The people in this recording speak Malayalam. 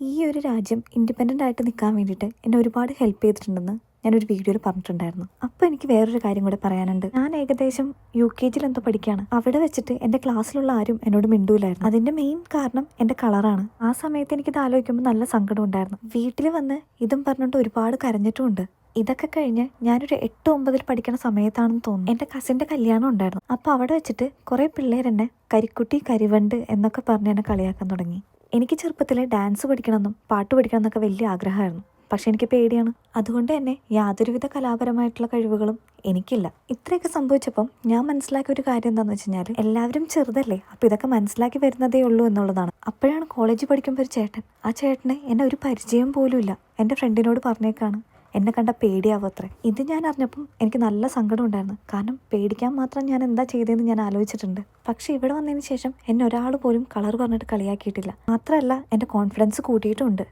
ഈ ഒരു രാജ്യം ഇൻഡിപെൻഡൻ്റ് ആയിട്ട് നിൽക്കാൻ വേണ്ടിയിട്ട് എന്നെ ഒരുപാട് ഹെൽപ്പ് ചെയ്തിട്ടുണ്ടെന്ന് ഞാനൊരു വീഡിയോയിൽ പറഞ്ഞിട്ടുണ്ടായിരുന്നു. അപ്പോൾ എനിക്ക് വേറൊരു കാര്യം കൂടെ പറയാനുണ്ട്. ഞാൻ ഏകദേശം UKGയിൽ എന്തോ പഠിക്കുകയാണ്. അവിടെ വെച്ചിട്ട് എൻ്റെ ക്ലാസ്സിലുള്ള ആരും എന്നോട് മിണ്ടൂലായിരുന്നു. അതിൻ്റെ മെയിൻ കാരണം എൻ്റെ കളറാണ്. ആ സമയത്ത് എനിക്കിത് ആലോചിക്കുമ്പോൾ നല്ല സങ്കടം ഉണ്ടായിരുന്നു. വീട്ടിൽ വന്ന് ഇതും പറഞ്ഞുകൊണ്ട് ഒരുപാട് കരഞ്ഞിട്ടുമുണ്ട്. ഇതൊക്കെ കഴിഞ്ഞ് ഞാനൊരു 8-9 പഠിക്കുന്ന സമയത്താണെന്ന് തോന്നുന്നു എൻ്റെ കസിൻ്റെ കല്യാണം ഉണ്ടായിരുന്നു. അപ്പോൾ അവിടെ വെച്ചിട്ട് കുറേ പിള്ളേരെന്നെ കരിക്കുട്ടി കരിവണ്ട് എന്നൊക്കെ പറഞ്ഞ് എന്നെ കളിയാക്കാൻ തുടങ്ങി. എനിക്ക് ചെറുപ്പത്തിൽ ഡാൻസ് പഠിക്കണമെന്നും പാട്ട് പഠിക്കണം എന്നൊക്കെ വലിയ ആഗ്രഹമായിരുന്നു. പക്ഷെ എനിക്ക് പേടിയാണ്. അതുകൊണ്ട് തന്നെ യാതൊരുവിധ കലാപരമായിട്ടുള്ള കഴിവുകളും എനിക്കില്ല. ഇത്രയൊക്കെ സംഭവിച്ചപ്പം ഞാൻ മനസ്സിലാക്കിയ ഒരു കാര്യം എന്താണെന്ന് വെച്ച് കഴിഞ്ഞാൽ എല്ലാവരും ചെറുതല്ലേ, അപ്പോൾ ഇതൊക്കെ മനസ്സിലാക്കി വരുന്നതേ ഉള്ളൂ എന്നുള്ളതാണ്. അപ്പോഴാണ് കോളേജിൽ പഠിക്കുമ്പോൾ ഒരു ചേട്ടൻ, ആ ചേട്ടന് എന്നെ ഒരു പരിചയം പോലും ഇല്ല, എൻ്റെ ഫ്രണ്ടിനോട് പറഞ്ഞേക്കാണ് എന്നെ കണ്ട പേടിയാവും അത്രേ. ഇത് ഞാൻ അറിഞ്ഞപ്പം എനിക്ക് നല്ല സങ്കടം ഉണ്ടായിരുന്നു. കാരണം പേടിക്കാൻ മാത്രം ഞാൻ എന്താ ചെയ്തതെന്ന് ഞാൻ ആലോചിച്ചിട്ടുണ്ട്. പക്ഷെ ഇവിടെ വന്നതിന് ശേഷം എന്നെ ഒരാൾ പോലും കളർ പറഞ്ഞിട്ട് കളിയാക്കിയിട്ടില്ല. മാത്രമല്ല എൻ്റെ കോൺഫിഡൻസ് കൂട്ടിയിട്ടുമുണ്ട്.